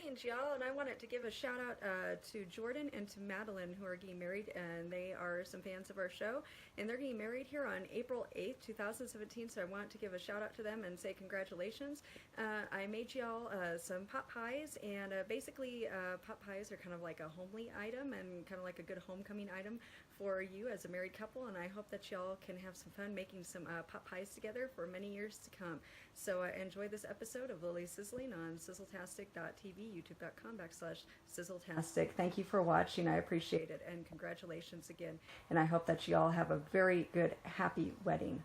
Greetings, y'all, and I wanted to give a shout out to Jordan and to Madeline, who are getting married, and they are some fans of our show, and they're getting married here on April 8th, 2017, so I want to give a shout out to them and say congratulations. I made y'all some pot pies, and basically pot pies are kind of like a homely item and kind of like a good homecoming item for you as a married couple, and I hope that y'all can have some fun making some pot pies together for many years to come. So enjoy this episode of Lily Sizzling on sizzletastic.tv, youtube.com/sizzletastic. Thank you for watching. I appreciate it, and congratulations again. And I hope that you all have a very good, happy wedding.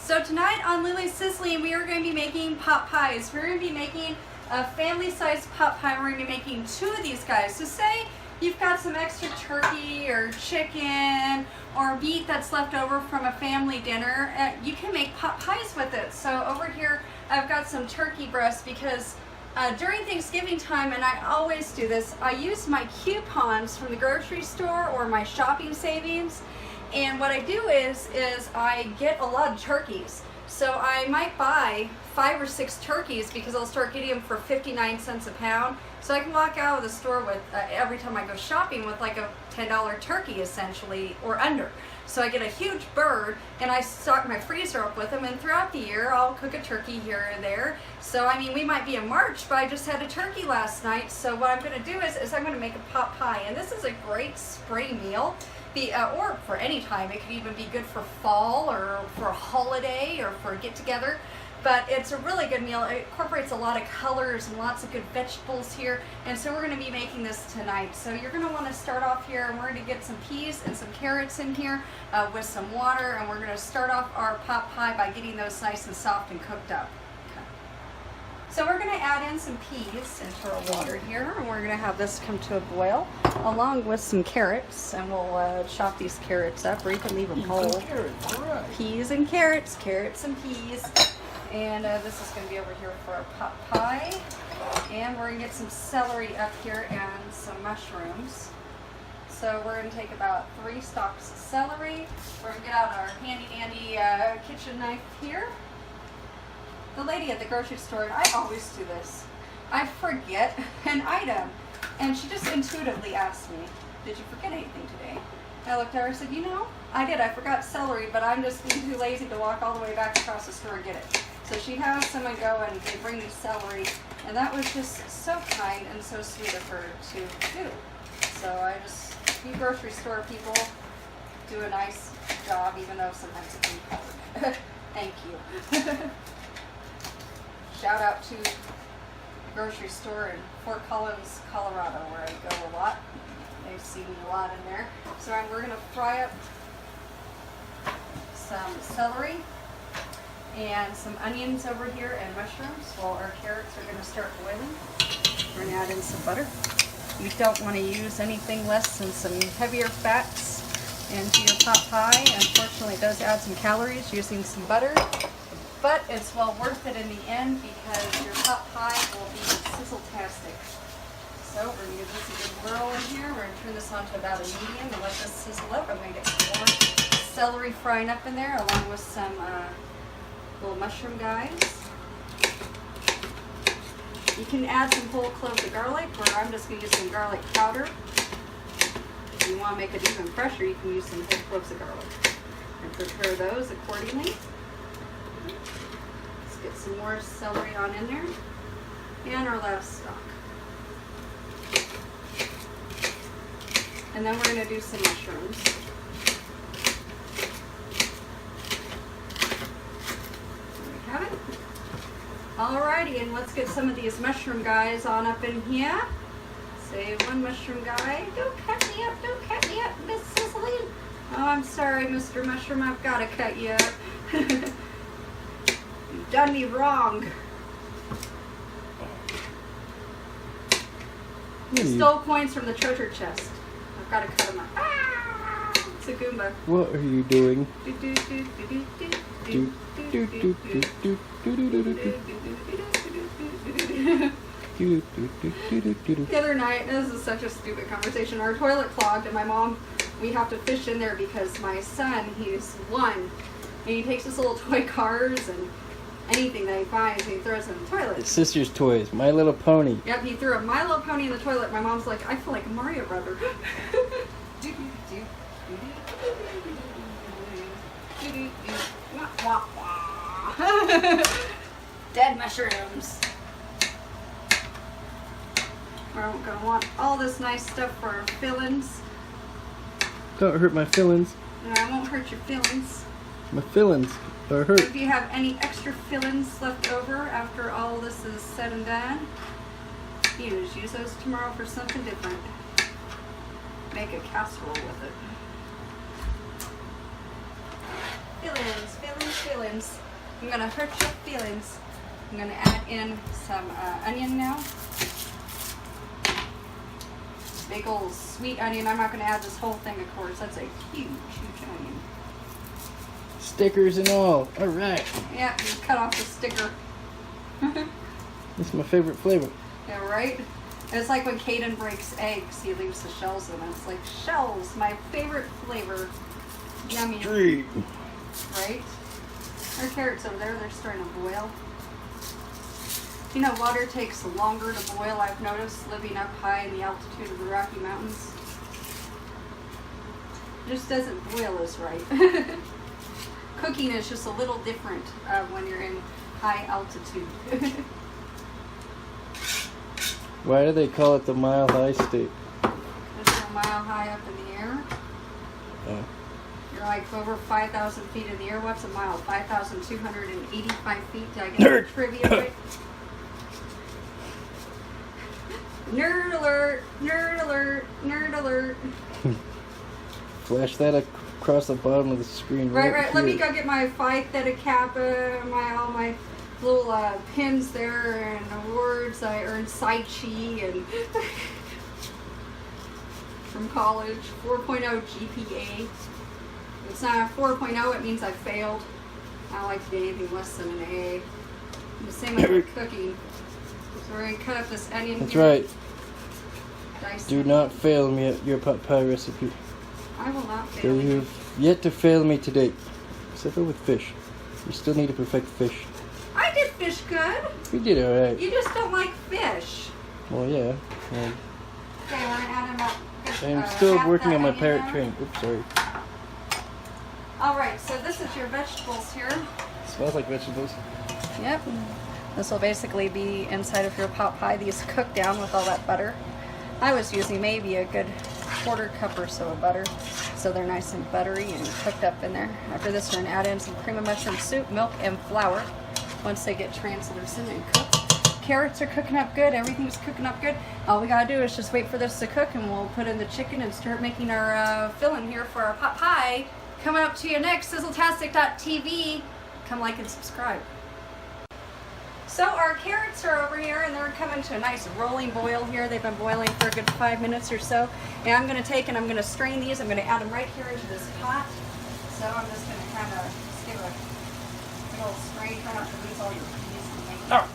So tonight on Lily's Sizzling, we are going to be making pot pies. We're going to be making a family-sized pot pie. We're going to be making 2 of these guys. So say you've got some extra turkey or chicken or meat that's left over from a family dinner, you can make pot pies with it. So over here, I've got some turkey breast because during Thanksgiving time, and I always do this, I use my coupons from the grocery store or my shopping savings. And what I do is I get a lot of turkeys. So I might buy 5 or 6 turkeys because I'll start getting them for 59 cents a pound. So I can walk out of the store with, every time I go shopping, with like a $10 turkey essentially, or under. So I get a huge bird and I stock my freezer up with them, and throughout the year I'll cook a turkey here or there. So I mean, we might be in March, but I just had a turkey last night. So what I'm going to do is I'm going to make a pot pie, and this is a great spring meal. Or for any time. It could even be good for fall or for a holiday or for a get-together. But it's a really good meal. It incorporates a lot of colors and lots of good vegetables here. And so we're going to be making this tonight. So you're going to want to start off here, and we're going to get some peas and some carrots in here with some water. And we're going to start off our pot pie by getting those nice and soft and cooked up. So we're going to add in some peas into our water here, and we're going to have this come to a boil, along with some carrots, and we'll chop these carrots up, or you can leave them whole. Peas and carrots, carrots and peas. And this is going to be over here for our pot pie. And we're going to get some celery up here and some mushrooms. So we're going to take about 3 stalks of celery. We're going to get out our handy-dandy kitchen knife here. The lady at the grocery store, and I always do this, I forget an item, and she just intuitively asked me, did you forget anything today? And I looked at her and said, you know, I did. I forgot celery, but I'm just being too lazy to walk all the way back across the store and get it. So she has someone go and they bring me celery, and that was just so kind and so sweet of her to do. So you grocery store people do a nice job, even though sometimes it can be covered. Thank you. Shout out to the grocery store in Fort Collins, Colorado, where I go a lot. They see me a lot in there. So we're going to fry up some celery and some onions over here and mushrooms while our carrots are going to start boiling. We're going to add in some butter. You don't want to use anything less than some heavier fats into your pot pie. Unfortunately, it does add some calories using some butter. But it's well worth it in the end because your pot pie will be sizzle-tastic. So we're going to give this a good whirl in here. We're going to turn this on to about a medium and let this sizzle up. I'm going to get some more celery frying up in there, along with some little mushroom guys. You can add some whole cloves of garlic, or I'm just going to use some garlic powder. If you want to make it even fresher, you can use some whole cloves of garlic. And prepare those accordingly. Let's get some more celery on in there. And our last stock. And then we're going to do some mushrooms. There we have it. Alrighty, and let's get some of these mushroom guys on up in here. Say one mushroom guy. Don't cut me up, Miss Sizzling. Oh, I'm sorry, Mr. Mushroom, I've got to cut you up. You've done me wrong. He stole coins from the treasure chest. I've got to cut him up. Ah! It's a Goomba. What are you doing? The other night, this is such a stupid conversation, our toilet clogged and my mom, we have to fish in there because my son, he's 1, and he takes his little toy cars and anything that he finds and he throws in the toilet. His sister's toys, My Little Pony. Yep, he threw a My Little Pony in the toilet. My mom's like, I feel like a Mario brother. Dead mushrooms. We're gonna want all this nice stuff for our fillings. Don't hurt my fillings. No, I won't hurt your fillings. My fillings are hurt. If you have any extra fillings left over after all this is said and done, you just use those tomorrow for something different. Make a casserole with it. Fillings, fillings, fillings. I'm gonna hurt your feelings. I'm gonna add in some onion now. Big old sweet onion. I'm not gonna add this whole thing, of course. That's a huge, huge onion. Stickers and all. Alright. Yeah, just cut off the sticker. This is my favorite flavor. Yeah, right? It's like when Caden breaks eggs, he leaves the shells in it. It's like, shells, my favorite flavor. Yummy. Street. Right? Our carrots over there, they're starting to boil. You know, water takes longer to boil, I've noticed, living up high in the altitude of the Rocky Mountains. It just doesn't boil as right. Cooking is just a little different when you're in high altitude. Why do they call it the Mile High State? Because you're a mile high up in the air. Oh. You're like over 5,000 feet in the air. What's a mile? 5,285 feet. Did I get Nerd. the trivia right? Nerd alert! Nerd alert! Nerd alert! Flash that across the bottom of the screen. Right. Here. Let me go get my Phi Theta Kappa, all my little pins there, and awards. I earned Psi Chi and from college. 4.0 GPA. If it's not a 4.0, it means I failed. I don't like to get anything less than an A. The same with cooking. So we're going to cut up this onion. That's here. right. Dice Do it. not fail me at your pot pie recipe. I will not fail So you. you've yet to fail me to date. Except for with fish. You still need to perfect fish. I did fish good. We did alright. You just don't like fish. Well, yeah. Well, Okay, we're going to add them up. I'm still half working that on my onion parrot now. training. Oops, sorry. Alright, so this is your vegetables here. Smells like vegetables. Yep. This will basically be inside of your pot pie. These cook down with all that butter. I was using maybe a good 1/4 cup or so of butter, so they're nice and buttery and cooked up in there. After this, we're going to add in some cream of mushroom soup, milk, and flour once they get translucent and cooked. Carrots are cooking up good. Everything's cooking up good. All we got to do is just wait for this to cook, and we'll put in the chicken and start making our filling here for our pot pie. Coming up to you next, sizzletastic.tv. Come like and subscribe. So our carrots are over here and they're coming to a nice rolling boil here. They've been boiling for a good 5 minutes or so. And I'm going to take and I'm going to strain these. I'm going to add them right here into this pot. So I'm just going to kind of give a big old strain. Try not to lose all your peas. Oh.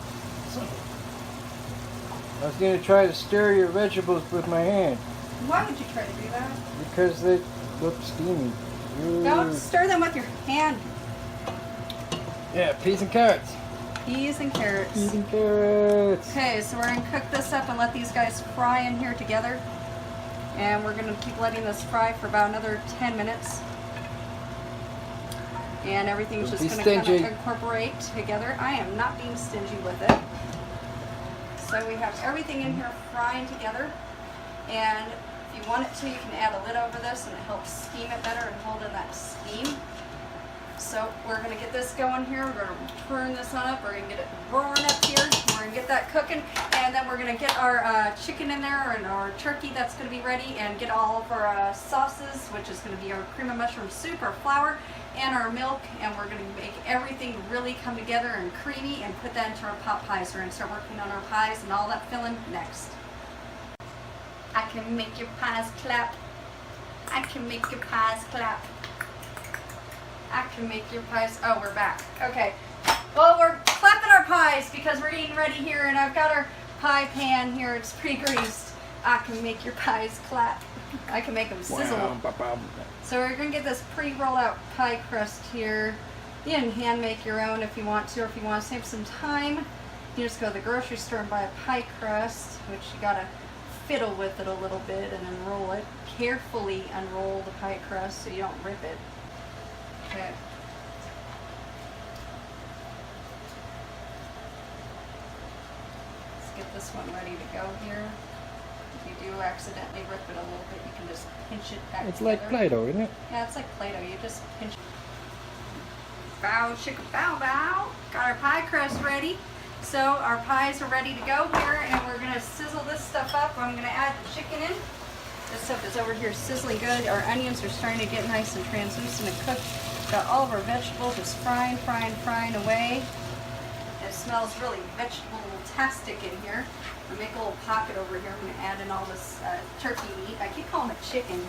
I was going to try to stir your vegetables with my hand. Why would you try to do that? Because they look steamy. Ooh. Don't stir them with your hand. Yeah, peas and carrots. Peas and carrots. Peas and carrots. Okay, so we're going to cook this up and let these guys fry in here together. And we're going to keep letting this fry for about another 10 minutes. And everything's Don't just be going to kind stingy. of incorporate together. I am not being stingy with it. So we have everything in here frying together. And if you want it to, you can add a lid over this and it helps steam it better and hold in that steam. So we're going to get this going here. We're going to turn this on up. We're going to get it roaring up here. We're going to get that cooking. And then we're going to get our chicken in there and our turkey that's going to be ready. And get all of our sauces, which is going to be our cream of mushroom soup, our flour, and our milk. And we're going to make everything really come together and creamy and put that into our pot pies. We're going to start working on our pies and all that filling next. can make your pies clap. I can make your pies clap. I can make your pies. Oh, we're back. Okay. Well, we're clapping our pies because we're getting ready here, and I've got our pie pan here. It's pre-greased. I can make your pies clap. I can make them sizzle. Wow. So we're going to get this pre-rolled out pie crust here. You can hand make your own if you want to, or if you want to save some time, you just go to the grocery store and buy a pie crust, which you got to fiddle with it a little bit and unroll it. Carefully unroll the pie crust so you don't rip it. Okay. Let's get this one ready to go here. If you do accidentally rip it a little bit, you can just pinch it back It's together. like Play-Doh, isn't it? Yeah, it's like Play-Doh. You just pinch. Bow, chicka, bow, bow. Got our pie crust ready. So our pies are ready to go here, and we're gonna sizzle this stuff up. I'm gonna add the chicken in. This stuff is over here sizzling good. Our onions are starting to get nice and translucent and cooked. Got all of our vegetables just frying away. It smells really vegetable-tastic in here. I'll make a little pocket over here. I'm gonna add in all this turkey meat. I keep calling it chicken.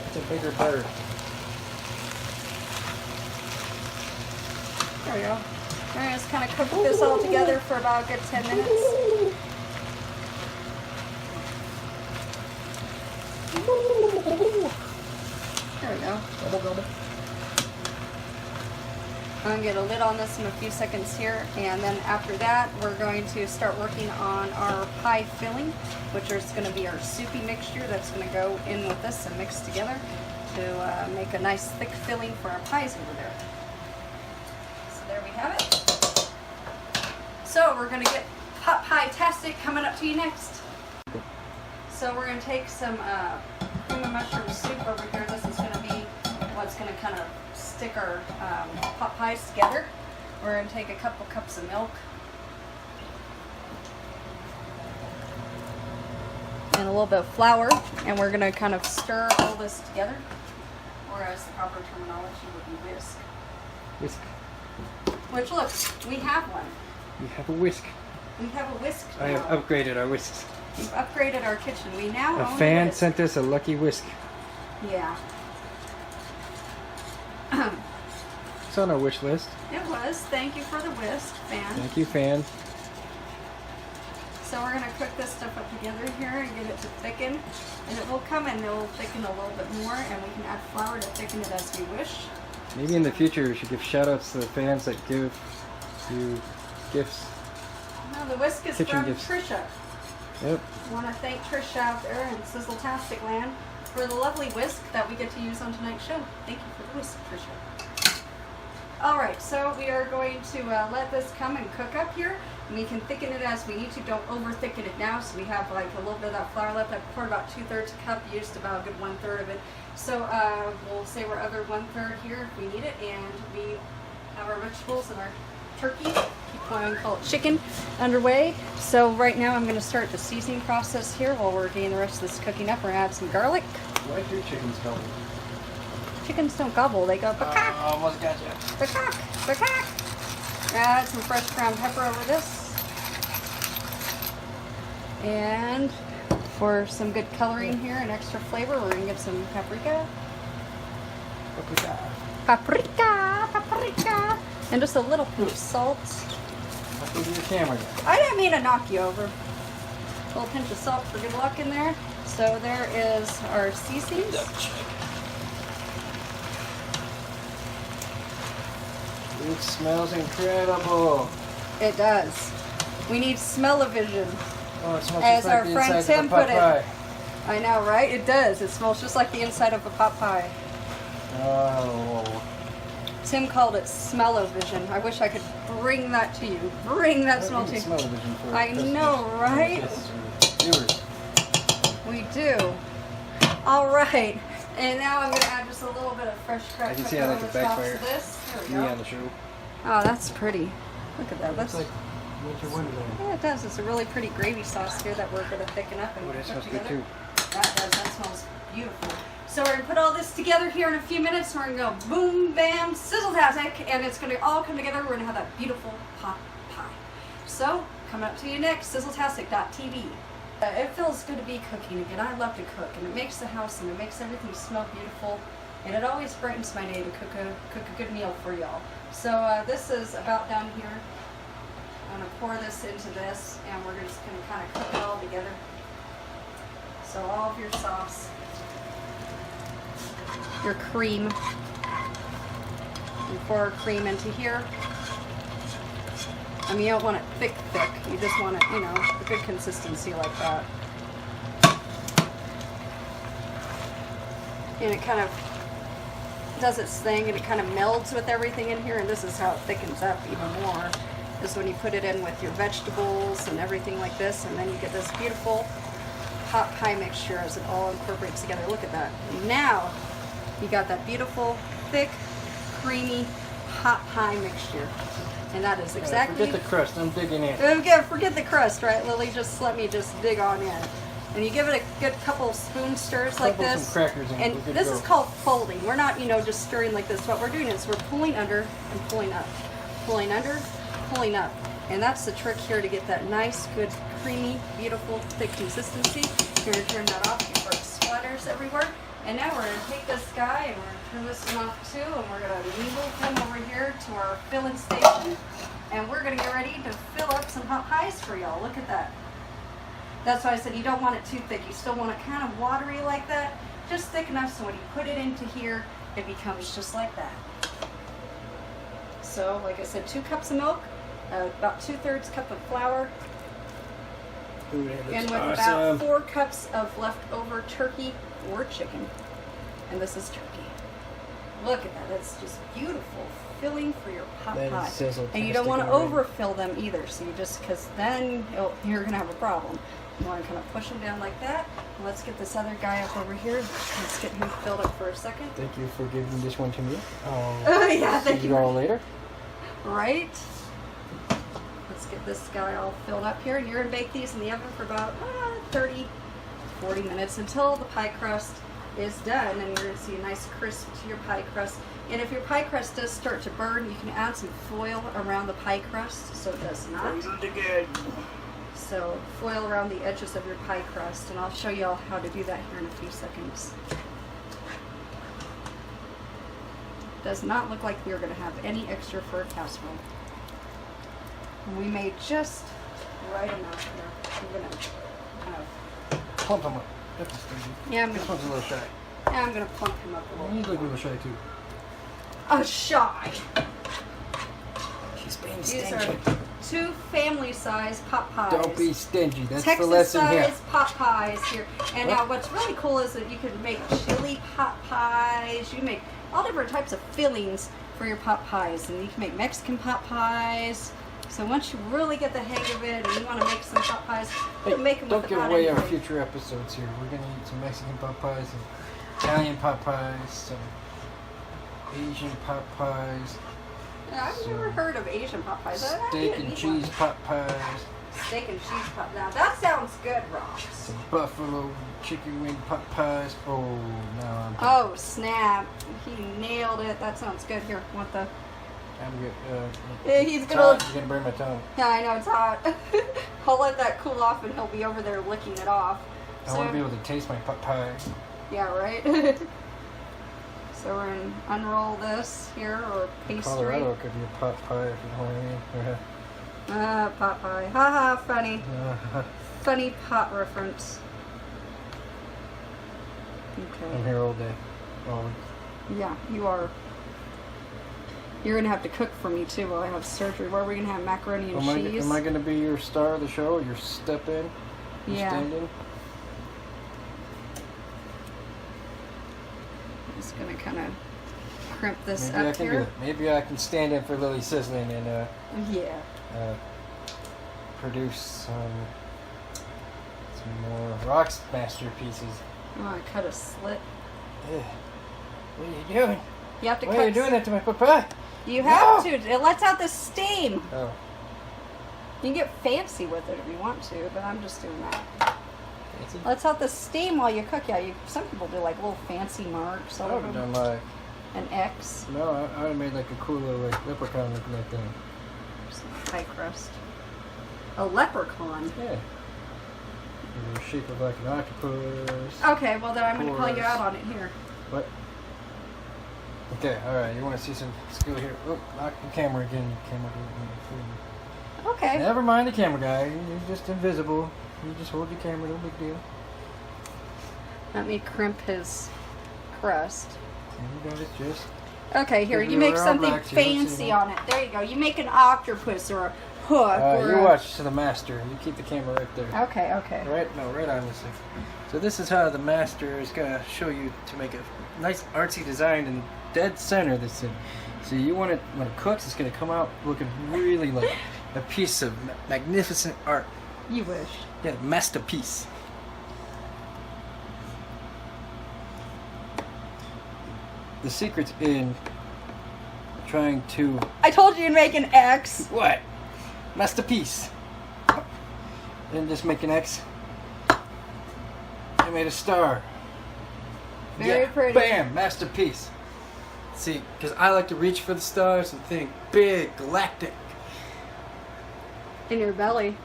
It's a bigger bird. There we go. Alright, let's kind of cook this all together for about a good 10 minutes. There we go. I'm going to get a lid on this in a few seconds here, and then after that we're going to start working on our pie filling, which is going to be our soupy mixture that's going to go in with this and mix together to make a nice thick filling for our pies over there. So there we have it. So we're going to get pot pie-tastic coming up to you next. So we're going to take some cream of mushroom soup over here. This is going to be what's going to kind of stick our pot pies together. We're going to take a couple cups of milk and a little bit of flour, and we're going to kind of stir all this together, or as the proper terminology would be whisk. Whisk. Which, look, we have one. We have a whisk. We have a whisk now. I have upgraded our whisks. We've upgraded our kitchen. We now A own fan whisk. sent us a lucky whisk. Yeah. It's on our wish list. It was. Thank you for the whisk, fan. Thank you, fan. So we're going to cook this stuff up together here and get it to thicken. And it will come and it will thicken a little bit more, and we can add flour to thicken it as we wish. Maybe in the future we should give shout outs to the fans that give you gifts. No, the whisk is Kitchen from gifts. Trisha. Yep. I want to thank Trisha out there in Sizzle-tastic land for the lovely whisk that we get to use on tonight's show. Thank you for the whisk, Trisha. Alright, so we are going to let this come and cook up here. And we can thicken it as we need to. Don't over thicken it now. So we have like a little bit of that flour left. I poured about 2/3 cup, used about a good 1/3 of it. So we'll say we're other 1/3 here if we need it. And we have our vegetables and our turkey, keep going, call it chicken, underway. So right now I'm going to start the seasoning process here while we're getting the rest of this cooking up. We're going to add some garlic. Why do chickens gobble? Chickens don't gobble, they go bakak, Almost got you. bakak, bakak. Add some fresh ground pepper over this. And for some good coloring here and extra flavor, we're going to get some paprika. Paprika, paprika. And just a little pinch of salt. Look at your camera. I didn't mean to knock you over. A little pinch of salt for good luck in there. So there is our seasonings. It smells incredible. It does. We need smell-o-vision. Oh, it smells As just like our the friend inside Tim of a pot put it. pie. I know, right? It does. It smells just like the inside of a pot pie. Oh. Tim called it smell-o-vision. I wish I could bring that to you. Bring that smell to you. Smell-o-vision for I know, right? Viewers. We do. All right. And now I'm going to add just a little bit of fresh cracked I can pepper see how that over could the tops backfire. of this. There we Me go. on the show. Oh, that's pretty. Look at that. Looks That's like winter wonderland. Yeah, it does. It's a really pretty gravy sauce here that we're going to thicken up and Oh, that cook smells good together. too. That does. That smells beautiful. So we're going to put all this together here in a few minutes. We're going to go boom, bam, sizzle-tastic, and it's going to all come together. We're going to have that beautiful pot pie. So, coming up to you next, sizzletastic.tv. It feels good to be cooking again. I love to cook, and it makes the house and it makes everything smell beautiful, and it always brightens my day to cook a good meal for y'all. So this is about done here. I'm gonna pour this into this, and we're just gonna kind of cook it all together. So all of your sauce, your cream, you pour our cream into here. I mean, you don't want it thick. You just want it, a good consistency like that. And it kind of does its thing, and it kind of melds with everything in here, and this is how it thickens up even more, is when you put it in with your vegetables and everything like this, and then you get this beautiful pot pie mixture as it all incorporates together. Look at that. Now, you got that beautiful, thick, creamy pot pie mixture. And that is exactly... Forget the crust, I'm digging in. Forget the crust, right, Lily? Just let me dig on in. And you give it a good couple spoon stirs like this. Some crackers in. And this is called folding. We're not, just stirring like this. What we're doing is we're pulling under and pulling up. Pulling under, pulling up. And that's the trick here to get that nice, good, creamy, beautiful, thick consistency. You're going to turn that off before it splatters everywhere. And now we're going to take this guy and we're going to turn this one off too, and we're going to move him over here to our filling station. And we're going to get ready to fill up some hot pies for y'all. Look at that. That's why I said you don't want it too thick. You still want it kind of watery like that. Just thick enough so when you put it into here, it becomes just like that. So, like I said, 2 cups of milk, about 2/3 cup of flour, Ooh, that looks and with awesome. about 4 cups of leftover turkey or chicken. And this is turkey. Look at that. That's just beautiful filling for your pot pie. And you don't want to overfill them either. So you just, because then you're going to have a problem. You want to kind of push them down like that. And let's get this other guy up over here. Let's get him filled up for a second. Thank you for giving this one to me. Yeah, thank See you. you all later. Right. Let's get this guy all filled up here. And you're going to bake these in the oven for about 30, 40 minutes until the pie crust is done, and you're going to see a nice crisp to your pie crust. And if your pie crust does start to burn, you can add some foil around the pie crust so it does not. So foil around the edges of your pie crust, and I'll show you all how to do that here in a few seconds. Does not look like we're going to have any extra for a casserole. And we made just right enough here. I'm going to kind of Plump them up. That's stingy. Yeah, this one's a little shy. Yeah, I'm going to plump him up a little. You look a little shy too. Shy. She's being These stingy. are 2 family-size pot pies. Don't be stingy. That's the lesson here. Texas-size pot pies here. And now what's really cool is that you can make chili pot pies. You can make all different types of fillings for your pot pies. And you can make Mexican pot pies. So once you really get the hang of it and you want to make some pot pies, you can make them Don't with give about away our anything. future episodes here. We're going to eat some Mexican pot pies, and Italian pot pies, some Asian pot pies. Yeah, I've never heard of Asian pot pies. I Steak didn't and eat cheese one. pot pies. Steak and cheese pot. Now that sounds good, Ross. Some buffalo chicken wing pot pies. Oh, now I'm... Oh snap! He nailed it. That sounds good. Here, want the? I'm good. Yeah, he's it's gonna. hot. You're gonna burn my tongue. Yeah, I know it's hot. I'll let that cool off, and he'll be over there licking it off. I want to be able to taste my pot pie. Yeah, right. So we're gonna unroll this here, or pastry. Colorado could be a pot pie, if you know what I mean. Pot pie. Haha, funny. Funny pot reference. I'm Okay. here all day. Oh, Yeah, you are. You're gonna have to cook for me too while I have surgery. Where are we gonna have macaroni and cheese? am I going to be your star of the show? Your step in? Your Yeah. stand-in? I'm just gonna kind of crimp this Maybe I up can here. do it. Maybe I can stand in for Lily Sizzling and Yeah. produce some more rocks masterpieces. Oh, I cut a slit. Ugh. What are you doing? You have to Why cut. are you doing that to my pot pie? You have No! to. It lets out the steam. Oh. You can get fancy with it if you want to, but I'm just doing that. Fancy? Lets out the steam while you cook. Yeah, some people do like little fancy marks I over would have them. done like... An X. No, I would have made like a cool little like leprechaun looking like that. Some pie crust. A leprechaun? Yeah. In the shape of like an octopus. Okay, well then I'm going to call you out on it here. What? Okay, alright, you want to see some skill here. Oh, knock the camera again. Okay. Never mind the camera guy. You're just invisible. You just hold your camera, no big deal. Let me crimp his crust. You guys just... Okay, here, you make something fancy on it. There you go. You make an octopus or a hook. You watch to the master. You keep the camera right there. Okay, okay. Right on this thing. So this is how the master is going to show you to make a nice artsy design in dead center of this thing. So you want it, when it cooks, it's going to come out looking really like a piece of magnificent art. You wish. Yeah, masterpiece. The secret's in trying to... I told you to make an X. What? Masterpiece. Didn't just make an X. I made a star. Very pretty. Bam! Masterpiece. See, because I like to reach for the stars and think big, galactic. In your belly.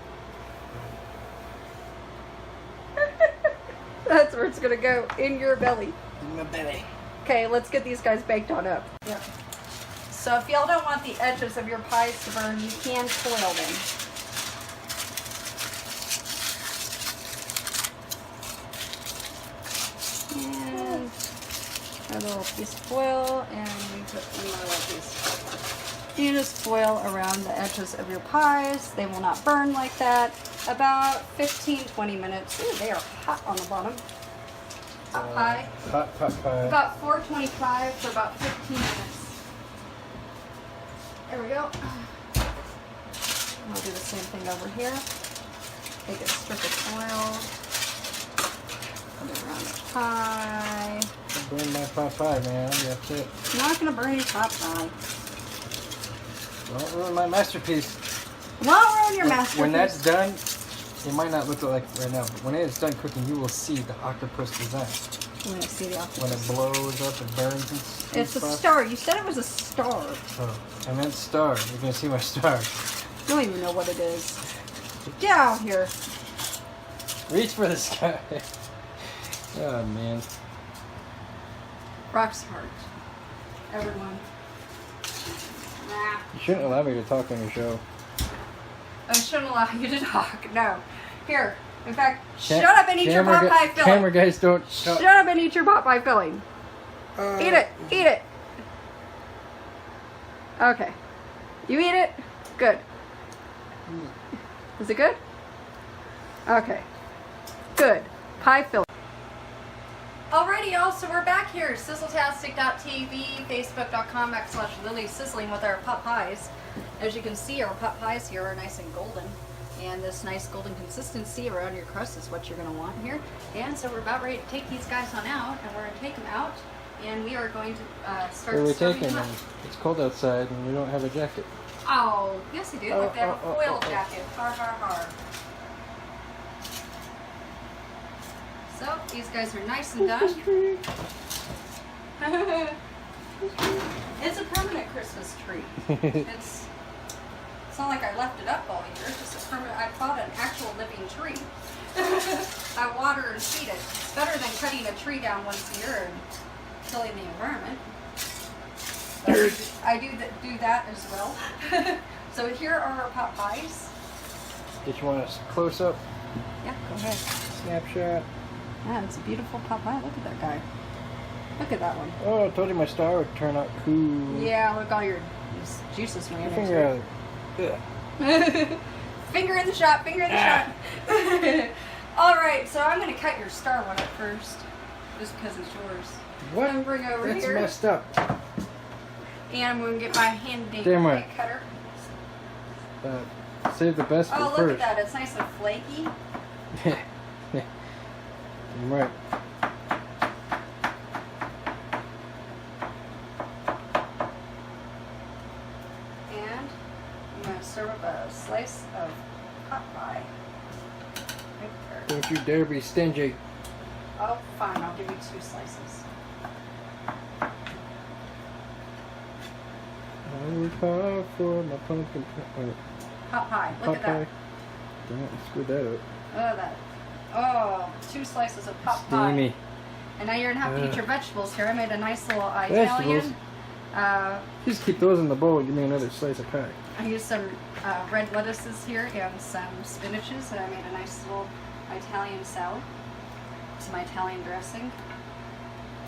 That's where it's going to go. In your belly. In my belly. Okay, let's get these guys baked on up. Yep. So if y'all don't want the edges of your pies to burn, you can foil them. And a little piece of foil, and we put another piece. You just foil around the edges of your pies. They will not burn like that. About 15-20 minutes. Ooh, they are hot on the bottom. Hot pie. Hot pie. About 425 for about 15 minutes. There we go. I'll do the same thing over here. Take a strip of foil. Put it around the pie. Don't burn my pot pie, man. I'm upset. I'm not going to burn your pot pie. Don't ruin my masterpiece. Won't ruin your masterpiece. When that's done, it might not look like right now, but when it is done cooking, you will see the octopus design. I'm going to see the octopus. When it blows up and burns and It's a star. You said it was a star. Oh, I meant star. You're going to see my star. I don't even know what it is. Get out here. Reach for the sky. Oh, man. Rock's hard. Everyone. Nah. You shouldn't allow me to talk on your show. I shouldn't allow you to talk. No. Here. In fact, shut up and eat your pot pie filling. Camera guys don't Shut up and eat your pot pie filling. Eat it. Eat it. Okay. You eat it? Good. Is it good? Okay. Good. Pie filling. Alrighty, y'all, so we're back here. Sizzletastic.tv, Facebook.com/Lily Sizzling with our pot pies. As you can see, our pot pies here are nice and golden. And this nice golden consistency around your crust is what you're going to want here. And so we're about ready to take these guys on out, and we're going to take them out, and we are going to start Where are we serving taking them them? up. It's cold outside and we don't have a jacket. Oh, yes you do. Look, they have a foil jacket. Har, har, har. So, these guys are nice and done. It's a permanent Christmas tree. It's not like I left it up all year. It's just a permanent. I bought an actual living tree. I water and feed it. It's better than cutting a tree down once a year and killing the environment. But I do that as well. So here are our pot pies. Did you want a close up? Yeah, go ahead. Snapshot. Man, it's a beautiful pot pie. Look at that guy. Look at that one. Oh, I told you my star would turn out cool. Yeah, look, all your juices ran into Finger it. Yeah. Finger in the shot, finger in the shot. Alright, so I'm going to cut your star one up first. Just because it's yours. What? I'm going to bring over That's here. messed up. And I'm going to get my handy Damn right. pie cutter. Save the best for Oh, look first. at that. It's nice and flaky. Right. And I'm going to serve up a slice of pot pie. Right there. Don't you dare be stingy. Oh, fine. I'll give you 2 slices. I work hard for my pumpkin pie. Pot pie. Look Pot at that. pie. That, screwed that up. Oh, oh, 2 slices of pot pie. Steamy. And now you're gonna have to eat your vegetables here. I made a nice little Vegetables? Italian. Just keep those in the bowl. Give me another slice of pie. I used some red lettuces here and some spinaches, and I made a nice little Italian salad. Some Italian dressing.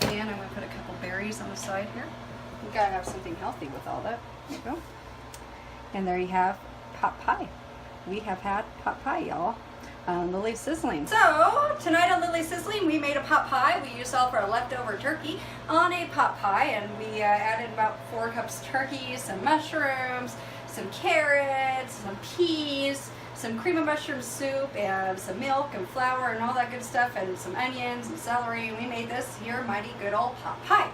And I'm gonna put a couple berries on the side here. You gotta have something healthy with all that. There you go. And there you have pot pie. We have had pot pie, y'all. Lily Sizzling. So, tonight on Lily Sizzling, we made a pot pie. We used all of our leftover turkey on a pot pie, and we added about 4 cups of turkey, some mushrooms, some carrots, some peas, some cream of mushroom soup, and some milk and flour and all that good stuff, and some onions and celery, and we made this here mighty good old pot pie.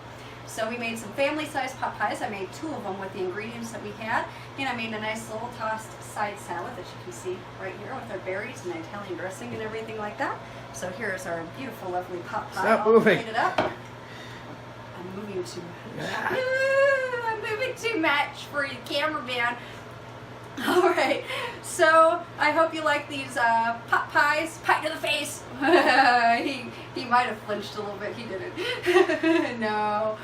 So we made some family-sized pot pies. I made 2 of them with the ingredients that we had, and I made a nice little tossed side salad that you can see right here with our berries and Italian dressing and everything like that. So here's our beautiful, lovely pot pie. Stop moving. Plated up. I'm moving too much. I'm moving too much for you, cameraman. All right, so I hope you like these pot pies. Pie to the face. He might have flinched a little bit. He didn't. No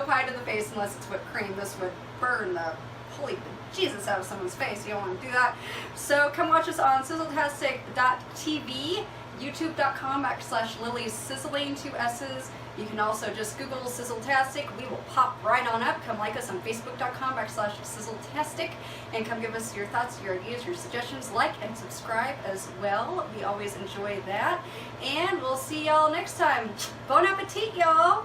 pie to the face unless it's whipped cream. This would burn the holy Jesus out of someone's face. You don't want to do that. So come watch us on sizzletastic.tv, youtube.com/Lily Sizzling, 2 S's. You can also just Google Sizzletastic. We will pop right on up. Come like us on facebook.com/Sizzletastic, and come give us your thoughts, your ideas, your suggestions. Like and subscribe as well. We always enjoy that. And we'll see y'all next time. Bon appetit, y'all.